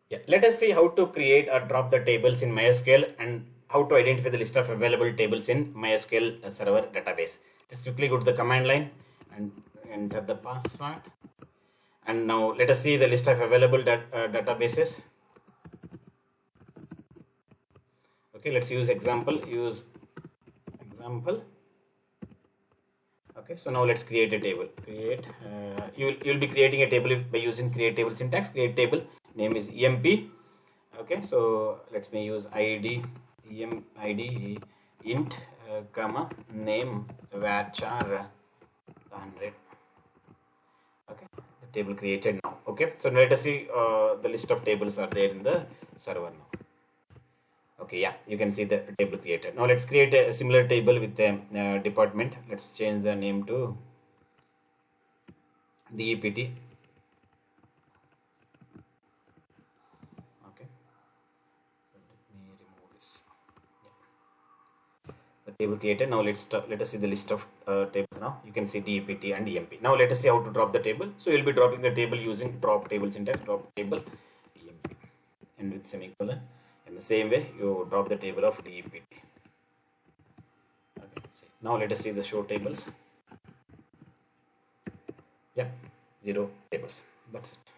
Yeah, let us see how to create or drop the tables in MySQL and how to identify the list of available tables in MySQL server database. Let's quickly go to the command line and enter the password. And now let us see the list of available databases. Okay, let's use example. Use example. Okay, so now let's create a table. Create. You'll be creating a table by using create table syntax. Create table name is emp. Okay, so let's me use id id int comma name varchar 100. Okay, the table created now. Okay, so let us see the list of tables are there in the server now. Okay, yeah, you can see the table created. Now let's create a similar table with the department. Let's change the name to DEPT. Okay, so let me remove this. The table created. Now let us see the list of tables. Now you can see DEPT and EMP. Now let us see how to drop the table. So you'll be dropping the table using drop table syntax. Drop table EMP and with semicolon. In the same way, you drop the table of DEPT. Okay, see. Now let us see the show tables. Yeah, 0 tables. That's it.